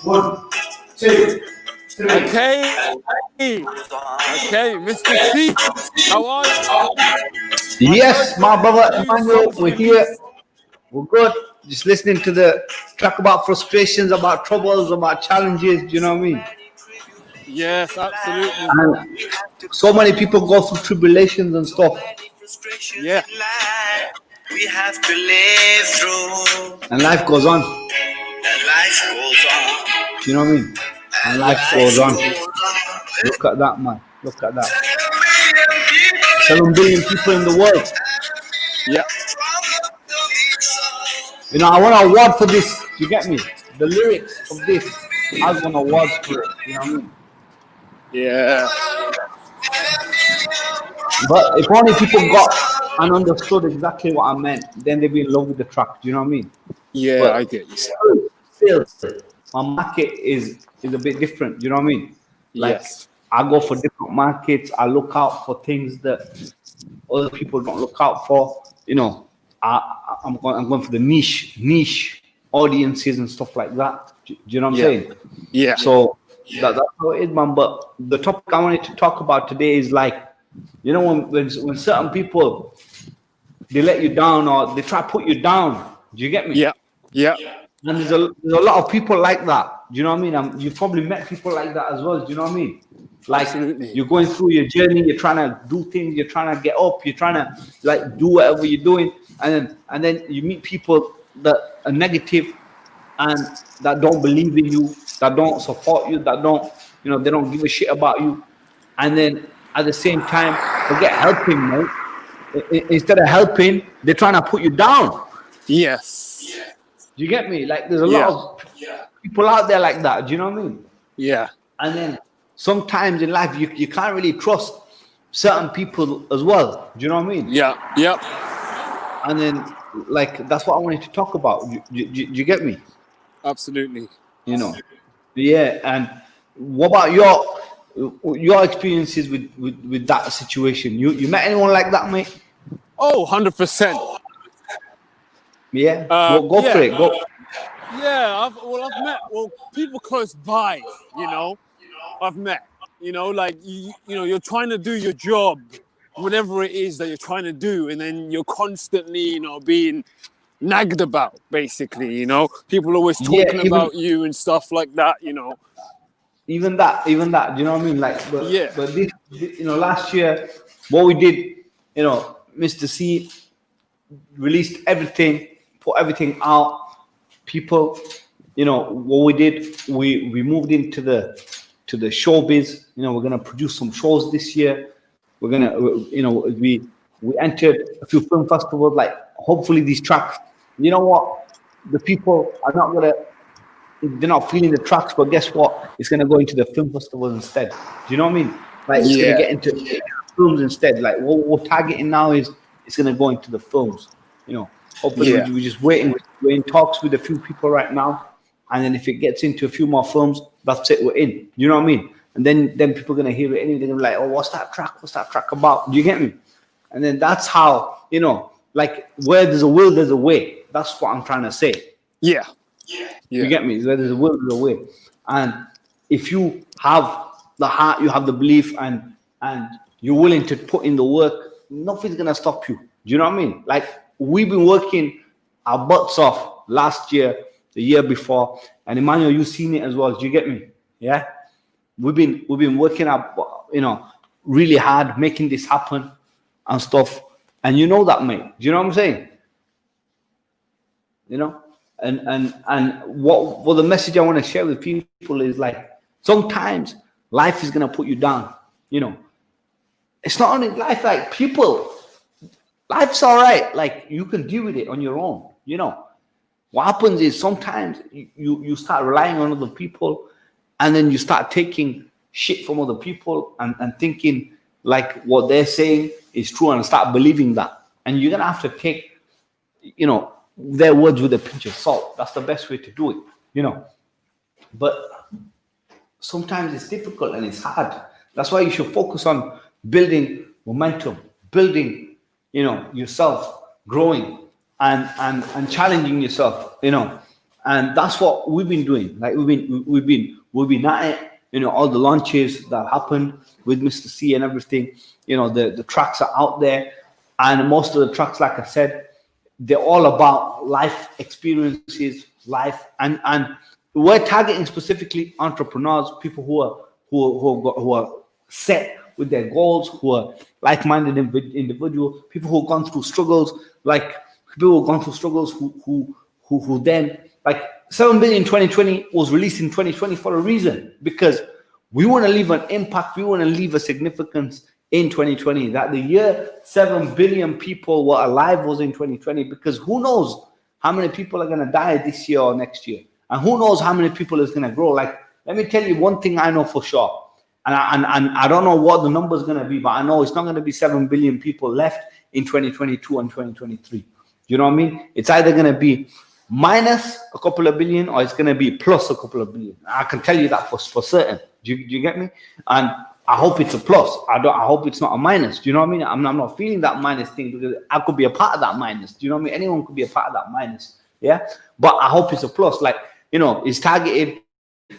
One, two, three. Okay. Okay, Mr. C, how are you? I heard Yes, you my got brother new Emmanuel, songs we're here. released. We're good. Just listening to the track about frustrations, about troubles, about challenges. Do you know what I mean? Yes, absolutely. And so many people go through tribulations and stuff, Yeah, We have to live through, and life goes on. and life goes on. Do you know what I mean? And life yes, goes on. absolutely. Look at that, man. Look at that. 7 billion people, 7 billion people in the world. Yeah, You know, I want an award for this. You get me? The lyrics of this, I want awards for it. You know what I mean? yeah, But if only people got and understood exactly what I meant, then they'd be in love with the track. Do you know what I mean? yeah, I But get you. still, my market is a bit different. You know what I mean? Like Yes, I go for different markets. I look out for things that other people don't look out for. You know, I'm going for the niche audiences and stuff like that. Do you know what I'm yeah, saying? yeah, So that's how it is, man. But the topic I wanted to talk about today is like, you know, when certain people they let you down or they try to put you down. Do you get me? yeah, yeah, And there's a lot of people like that. Do you know what I mean? You've probably met people like that as well. Do you know what I mean? Like absolutely. you're going through your journey, you're trying to do things, you're trying to get up, you're trying to like do whatever you're doing, and then you meet people that are negative and that don't believe in you, that don't support you, that don't, you know, they don't give a shit about you, and then at the same time forget helping, mate. Instead of helping, they're trying to put you down. Yes, Do you get me? Like there's a lot yeah, of people out there like that. Do you know what I mean? yeah, And then sometimes in life you can't really trust certain people as well. Do you know what I mean? yeah, yeah, And then like that's what I wanted to talk about. Do you get me? absolutely. You know? Yeah. And what about your experiences with that situation? You met anyone like that, mate? Oh, 100%. Yeah. Go for Yeah, it. Go. yeah. I've met people close by. You know, I've met. You know, like you know, you're trying to do your job, whatever it is that you're trying to do, and then you're constantly, you know, being nagged about. Basically, you know, people always Yeah. talking about you and stuff like that. You know. Even that, do you know what I mean? Like, Yeah. but this, you know, last year, what we did, you know, Mr. C released everything, put everything out. People, you know, what we did, we moved into the showbiz. You know, we're gonna produce some shows this year. We're gonna, you know, we entered a few film festivals. Like, hopefully, these tracks. You know what? The people are not gonna they're not feeling the tracks, but guess what? It's gonna go into the film festivals instead. Do you know what I mean? Like it's gonna Yeah. get into films instead. Like what we're targeting now is it's gonna go into the films. You know, hopefully Yeah. we're just waiting. We're in talks with a few people right now, and then if it gets into a few more films, that's it. We're in. You know what I mean? And then people are gonna hear it anyway. They're gonna be like, "Oh, what's that track? What's that track about?" Do you get me? And then that's how, you know, like where there's a will, there's a way. That's what I'm trying to say. Yeah. You Yeah. get me? Where there's a will, there's a way. And if you have the heart, you have the belief, and you're willing to put in the work, nothing's gonna stop you. Do you know what I mean? Like we've been working our butts off last year, the year before, and Emmanuel, you've seen it as well. Do you get me? Yeah. We've been working up, you know, really hard, making this happen and stuff. And you know that, mate. Do you know what I'm saying? You know, and what the message I want to share with people is like sometimes life is gonna put you down. You know, it's not only life, like people, life's all right. Like you can deal with it on your own. You know, what happens is sometimes you start relying on other people, and then you start taking shit from other people and thinking like what they're saying is true and start believing that. And you're gonna have to take, you know, their words with a pinch of salt. That's the best way to do it, you know. But sometimes it's difficult and it's hard. That's why you should focus on building momentum, building, you know, yourself, growing and challenging yourself, you know. And that's what we've been doing. Like we've been at it. You know, all the launches that happened with Mr. C and everything. You know, the tracks are out there, and most of the tracks, like I said, they're all about life experiences, life, and we're targeting specifically entrepreneurs, people who are set with their goals, who are like-minded individuals, people who've gone through struggles, like people who've gone through struggles who then, like 7 billion 2020 was released in 2020 for a reason, because we want to leave an impact, we want to leave a significance in 2020, that the year 7 billion people were alive was in 2020, because who knows how many people are going to die this year or next year, and who knows how many people is going to grow. Like, let me tell you one thing I know for sure, and I don't know what the number is going to be, but I know it's not going to be 7 billion people left in 2022 and 2023. You know what I mean? It's either going to be minus a couple of billion, or it's going to be plus a couple of billion. I can tell you that for certain. Do you get me? And I hope it's a plus. I hope it's not a minus. Do you know what I mean? I'm not feeling that minus thing, because I could be a part of that minus. Do you know what I mean? Anyone could be a part of that minus. Yeah. But I hope it's a plus. Like, you know, it's targeted.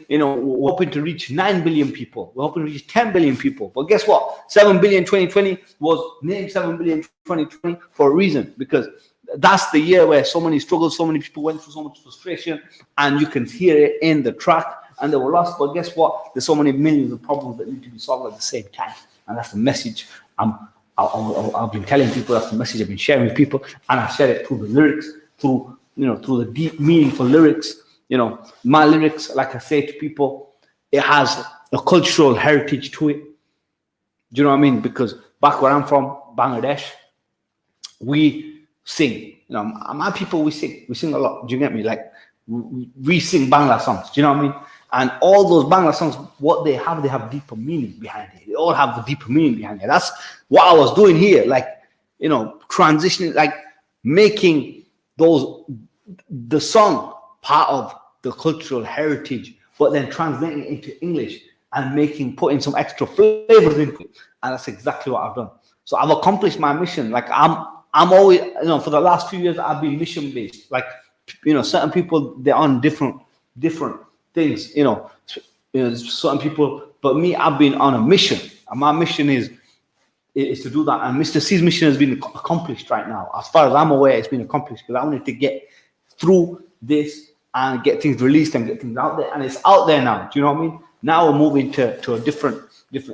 You know, we're hoping to reach 9 billion people. We're hoping to reach 10 billion people. But guess what? 7 billion 2020 was named 7 billion 2020 for a reason, because that's the year where so many struggles, so many people went through so much frustration, and you can hear it in the track, and they were lost. But guess what? There's so many millions of problems that need to be solved at the same time. And that's the message I've been telling people. That's the message I've been sharing with people. And I share it through the lyrics, through the deep, meaningful lyrics. You know, my lyrics, like I say to people, it has a cultural heritage to it. Do you know what I mean? Because back where I'm from, Bangladesh, we sing. You know, my people, we sing a lot. Do you get me? Like, we sing Bangla songs. Do you know what I mean? And all those Bangla songs, what they have deeper meaning behind it. They all have a deeper meaning behind it. That's what I was doing here. Like, you know, transitioning, like making the song part of the cultural heritage, but then translating it into English and putting some extra flavors into it. And that's exactly what I've done. So I've accomplished my mission. Like, I'm always, you know, for the last few years, I've been mission based. Like, you know, certain people, they're on different things, you know, certain people, but me, I've been on a mission, and my mission is to do that. And Mr. C's mission has been accomplished right now. As far as I'm aware, it's been accomplished, because I wanted to get through this and get things released and get things out there, and it's out there now. Do you know what I mean? Now we're moving to a different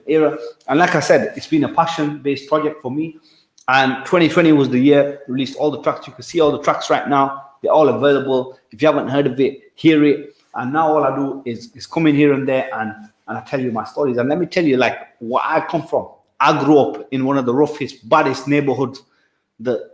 era, and like I said, it's been a passion-based project for me. And 2020 was the year, released all the tracks. You can see all the tracks right now. They're all available. If you haven't heard of it, hear it. And now all I do is come in here and there, and I tell you my stories. And let me tell you, like, where I come from. I grew up in one of the roughest, baddest neighborhoods that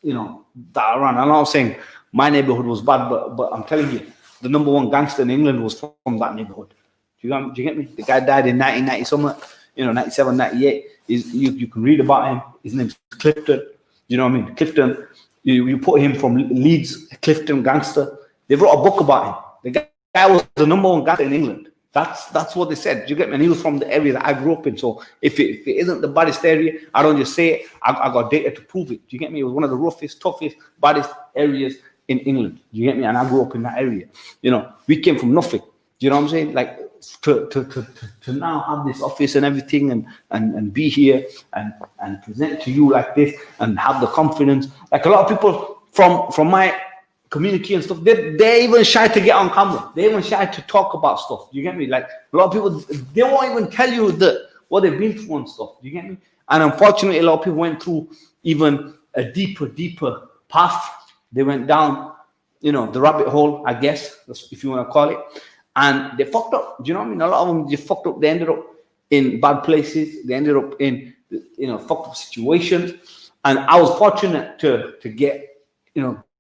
I ran. I'm not saying my neighborhood was bad, but I'm telling you, the number one gangster in England was from that neighborhood. Do you get me? The guy died in 1990 something, 97, 98. You can read about him. His name's Clifton. You know what I mean? Clifton, you put him from Leeds, Clifton gangster. They wrote a book about him. The guy was the number one gangster in England. That's what they said. Do you get me? And he was from the area that I grew up in. So if it isn't the baddest area, I don't just say it. I got data to prove it. Do you get me? It was one of the roughest, toughest, baddest areas in England. Do you get me? And I grew up in that area. We came from nothing. Do you know what I'm saying? Like to now have this office and everything and be here and present to you like this and have the confidence. Like a lot of people from my community and stuff, they're even shy to get on camera. They're even shy to talk about stuff. You get me? Like a lot of people, they won't even tell you what they've been through and stuff. You get me? And unfortunately, a lot of people went through even a deeper path. They went down, the rabbit hole, I guess, if you want to call it. And they fucked up. Do you know what I mean? A lot of them just fucked up. They ended up in bad places. They ended up in, fucked up situations. And I was fortunate to get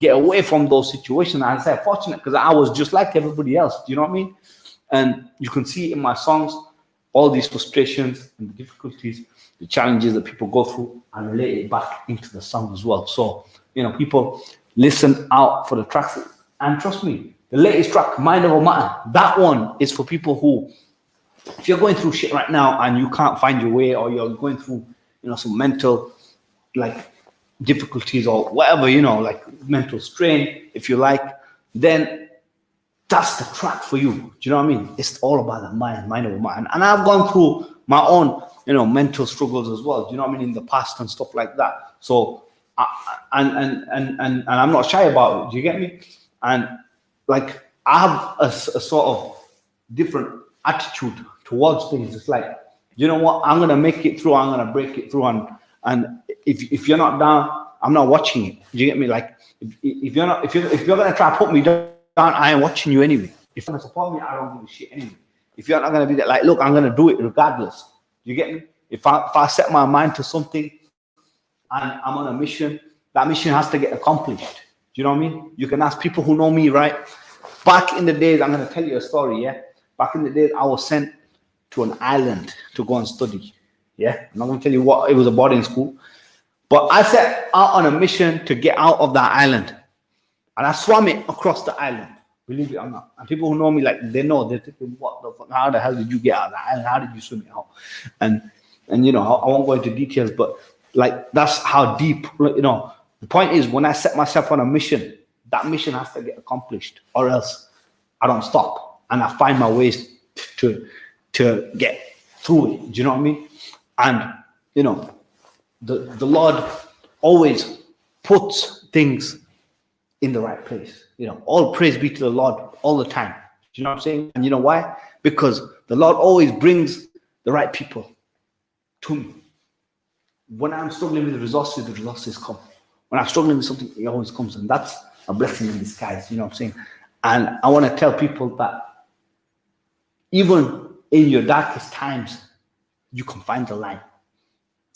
away from those situations. I say fortunate because I was just like everybody else. Do you know what I mean? And you can see in my songs all these frustrations and the difficulties, the challenges that people go through, and relate it back into the song as well. So, people listen out for the tracks. And trust me, the latest track, Mind Over Matter, that one is for people who, if you're going through shit right now and you can't find your way, or you're going through, some mental, difficulties or whatever, like mental strain, if you like, then that's the track for you. Do you know what I mean? It's all about the mind over mind. And I've gone through my own, mental struggles as well. Do you know what I mean? In the past and stuff like that. So, and I'm not shy about it. Do you get me? And like I have a sort of different attitude towards things. It's like, you know what? I'm gonna make it through. I'm gonna break it through. And if you're not down, I'm not watching it. Do you get me? Like if you're gonna try to put me down, I ain't watching you anyway. If you're gonna support me, I don't give a shit anyway. If you're not gonna be that, like, look, I'm gonna do it regardless. Do you get me? If I set my mind to something and I'm on a mission, that mission has to get accomplished. Do you know what I mean? You can ask people who know me, right? Back in the days, I'm gonna tell you a story, yeah. Back in the days, I was sent to an island to go and study. Yeah, I'm not gonna tell you what it was, a boarding school. But I set out on a mission to get out of that island. And I swam it across the island, believe it or not. And people who know me, like, they know, they're thinking, what the fuck, how the hell did you get out of the island? How did you swim it out? And I won't go into details, but like, that's how deep, the point is, when I set myself on a mission, that mission has to get accomplished, or else I don't stop. And I find my ways to get through it. Do you know what I mean? And, the Lord always puts things in the right place. All praise be to the Lord all the time. Do you know what I'm saying? And you know why? Because the Lord always brings the right people to me. When I'm struggling with the resources come. When I'm struggling with something, it always comes. And that's a blessing in disguise. You know what I'm saying? And I want to tell people that even in your darkest times, you can find the light.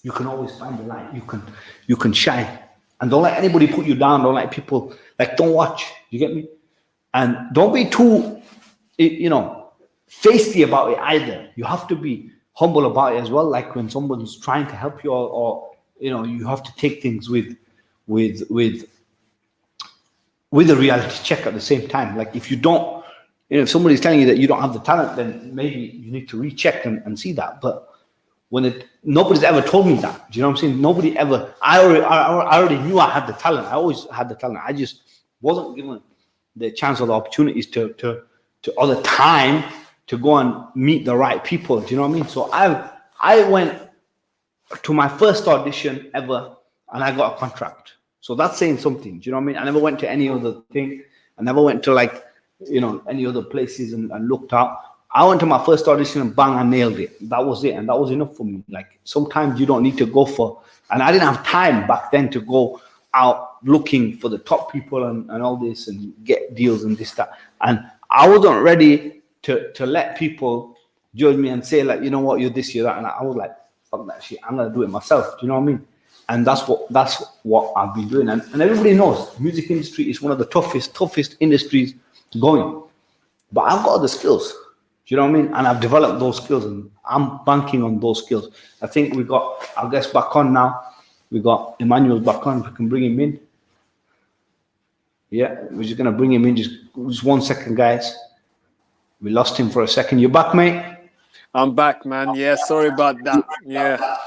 You can always find the light. You can shine. And don't let anybody put you down. Don't let people, don't watch. You get me? And don't be too, feisty about it either. You have to be humble about it as well. Like when someone's trying to help you, or you have to take things with a reality check at the same time. Like if you don't, if somebody's telling you that you don't have the talent, then maybe you need to recheck and see that. But nobody's ever told me that. Do you know what I'm saying? Nobody ever. I already knew I had the talent. I always had the talent. I just wasn't given the chance or the opportunities to or the time to go and meet the right people. Do you know what I mean? So I went to my first audition ever, and I got a contract. So that's saying something. Do you know what I mean? I never went to any other thing. I never went to any other places and looked out. I went to my first audition and bang, I nailed it. That was it. And that was enough for me. Like sometimes you don't need to go for, and I didn't have time back then to go out looking for the top people and all this and get deals and this, that. And I wasn't ready to let people judge me and say, like, you know what, you're this, you're that. And I was like, fuck that shit. I'm going to do it myself. Do you know what I mean? And that's what I've been doing. And everybody knows the music industry is one of the toughest industries going. But I've got the skills. Do you know what I mean? And I've developed those skills, and I'm banking on those skills. I think we got our guest back on now. We got Emmanuel back on. We can bring him in. Yeah, we're just going to bring him in. Just 1 second, guys. We lost him for a second. You back, mate? I'm back, man. Yeah, sorry about that. Yeah.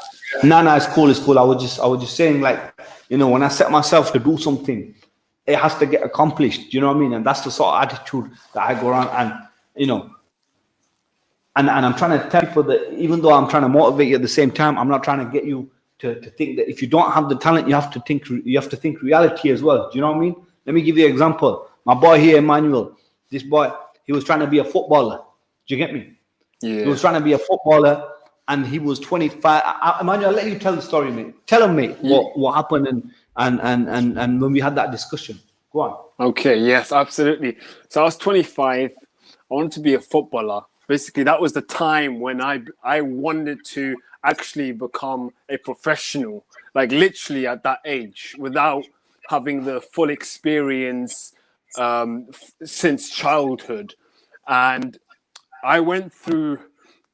No, it's cool. It's cool. I was just saying, like, when I set myself to do something, it has to get accomplished. You know what I mean? And that's the sort of attitude that I go around and, and I'm trying to tell people that even though I'm trying to motivate you at the same time, I'm not trying to get you to think that if you don't have the talent, you have to think reality as well. Do you know what I mean? Let me give you an example. My boy here, Emmanuel, this boy, he was trying to be a footballer. Do you get me? Yeah. He was trying to be a footballer, and he was 25. Emmanuel, I'll let you tell the story, mate. Tell him, mate, what happened and when we had that discussion. Go on. Okay, yes, absolutely. So I was 25. I wanted to be a footballer. Basically, that was the time when I wanted to actually become a professional, like literally at that age, without having the full experience since childhood. And I went through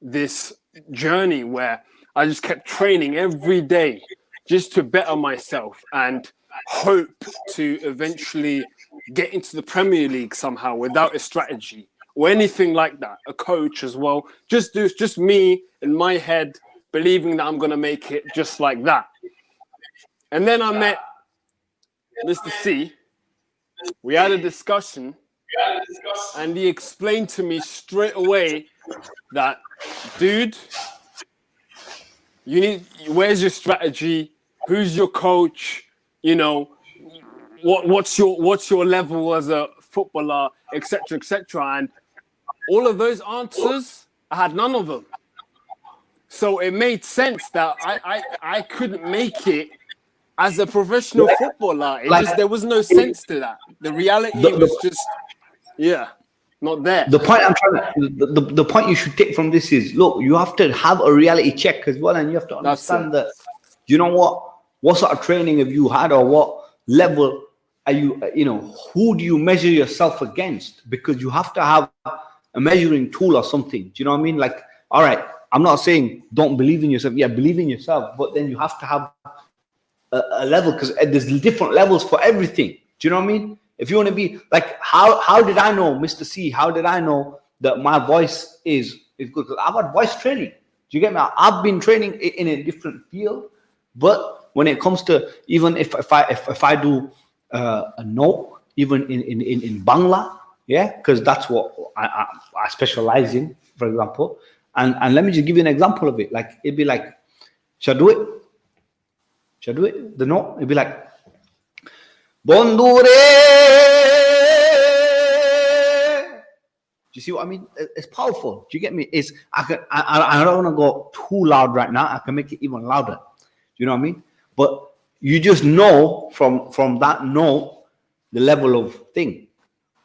this journey where I just kept training every day just to better myself and hope to eventually get into the Premier League somehow without a strategy or anything like that, a coach as well. Just me in my head believing that I'm going to make it just like that. And then I met Mr. C. We had a discussion And he explained to me straight away that, dude, where's your strategy? Who's your coach? You know, what's your level as a footballer, etc., etc. And all of those answers, I had none of them. So it made sense that I couldn't make it as a professional footballer. There was no sense to that. The reality was just, not there. The point I'm trying to, the point you should take from this is, look, you have to have a reality check as well, and you have to understand that, you know what sort of training have you had, or what level are you, who do you measure yourself against? Because you have to have a measuring tool or something. Do you know what I mean? Like, all right, I'm not saying don't believe in yourself. Yeah, believe in yourself, but then you have to have a level, because there's different levels for everything. Do you know what I mean? If you want to be like, how did I know, Mr. C? How did I know that my voice is good? Because I've had voice training. Do you get me? I've been training in a different field, but when it comes to, even if I do a note, even in Bangla, because that's what I specialize in, for example. And let me just give you an example of it. Like, it'd be like, should I do it? Should I do it? The note, it'd be like, Bondure. Do you see what I mean? It's powerful. Do you get me? I don't want to go too loud right now. I can make it even louder. Do you know what I mean? But you just know from that note the level of thing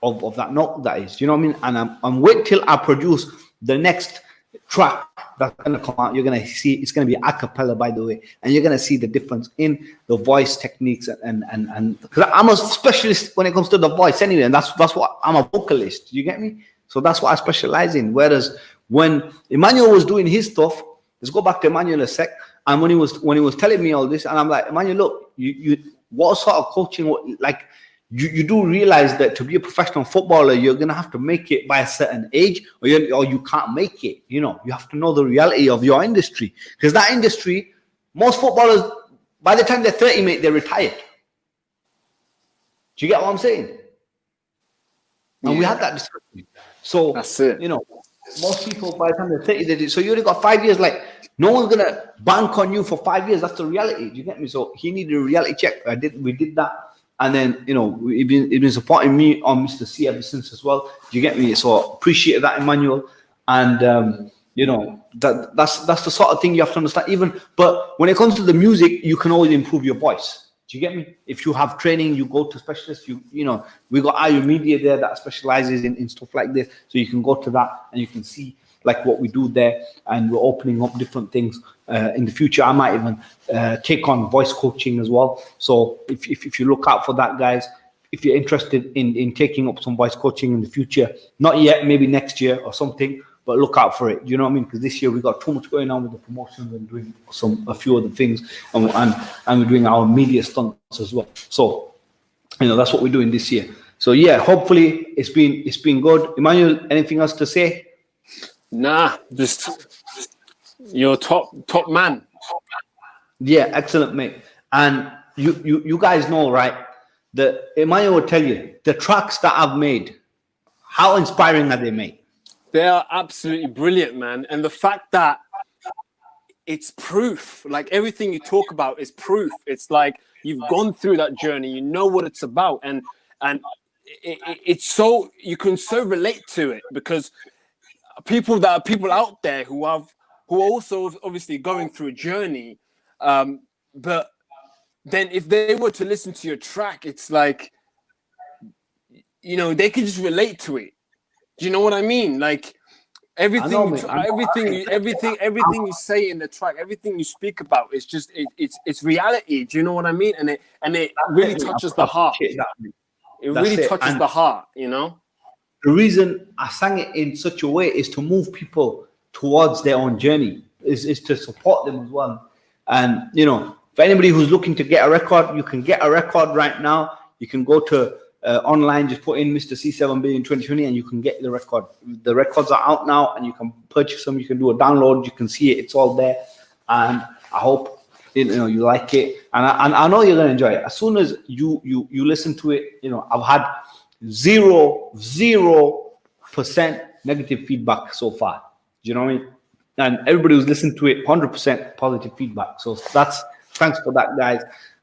of that note that is. Do you know what I mean? And I'm wait till I produce the next track that's gonna come out. You're gonna see it's gonna be a cappella, by the way, and you're gonna see the difference in the voice techniques and because I'm a specialist when it comes to the voice anyway, and that's what I'm a vocalist. You get me? So that's what I specialize in. Whereas when Emmanuel was doing his stuff, let's go back to Emmanuel a sec. And when he was telling me all this, and I'm like, Emmanuel, look, you what sort of coaching? Like, you do realize that to be a professional footballer, you're gonna have to make it by a certain age, or you can't make it. You have to know the reality of your industry, because that industry, most footballers, by the time they're 30, mate, they're retired. Do you get what I'm saying? And we had that discussion. So that's it. Most people by the time they're 30, they do. So you only got 5 years. Like, no one's gonna bank on you for 5 years. That's the reality. Do you get me? So he needed a reality check. We did that. And then, he's been supporting me on Mr. C ever since as well. Do you get me? So appreciate that, Emmanuel. And, that's the sort of thing you have to understand. But when it comes to the music, you can always improve your voice. Do you get me? If you have training, you go to specialists. We got IU Media there that specializes in stuff like this. So you can go to that and you can see like what we do there. And we're opening up different things. In the future, I might even take on voice coaching as well. So if you look out for that, guys, if you're interested in taking up some voice coaching in the future, not yet, maybe next year or something, but look out for it. You know what I mean? Because this year we got too much going on with the promotions and doing a few other things, and we're doing our media stunts as well. So that's what we're doing this year. So yeah, hopefully it's been good. Emmanuel, anything else to say? Nah, just you're top man. Yeah, excellent, mate. And you guys know, right? The Emmanuel will tell you the tracks that I've made. How inspiring are they, mate? They are absolutely brilliant, man. And the fact that it's proof, like everything you talk about is proof. It's like you've gone through that journey, you know what it's about, and it's so you can so relate to it, because people out there who are also obviously going through a journey, but then if they were to listen to your track, it's like they can just relate to it. Do you know what I mean? Like everything you say in the track, everything you speak about, is just it's reality. Do you know what I mean? And it really touches the heart. It really touches the heart. The reason I sang it in such a way is to move people towards their own journey. Is to support them as well. And for anybody who's looking to get a record, you can get a record right now. You can go to online, just put in Mr. C7 Billion 2020 and you can get the record. The records are out now and you can purchase them. You can do a download. You can see it. It's all there. And I hope you like it. And I know you're going to enjoy it. As soon as you listen to it, I've had 0% negative feedback so far. Do you know what I mean? And everybody who's listened to it, 100% positive feedback. So that's thanks for that, guys.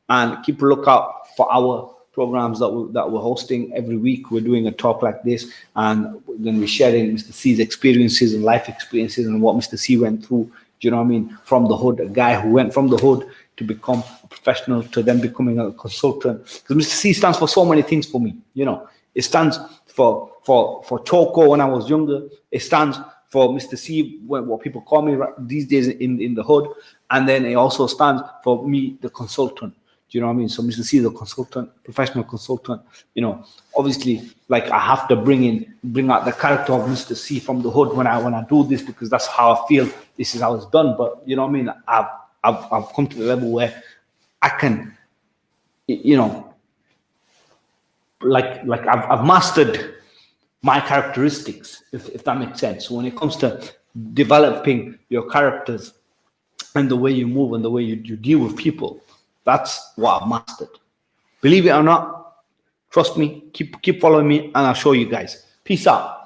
And keep a lookout for our programs that we're hosting every week. We're doing a talk like this, and then we're sharing Mr. C's experiences and life experiences and what Mr. C went through. Do you know what I mean? From the hood, a guy who went from the hood to become a professional, to then becoming a consultant. Because Mr. C stands for so many things for me. You know, it stands for Choco when I was younger. It stands for Mr. C, what people call me these days in the hood. And then it also stands for me, the consultant. Do you know what I mean? So Mr. C is a consultant, professional consultant. You know, obviously, like I have to bring out the character of Mr. C from the hood when I do this, because that's how I feel this is how it's done. But you know what I mean? I've come to the level where I can, you know, like I've mastered my characteristics, if that makes sense. So when it comes to developing your characters and the way you move and the way you deal with people, that's what I've mastered. Believe it or not, trust me, keep following me and I'll show you guys. Peace out.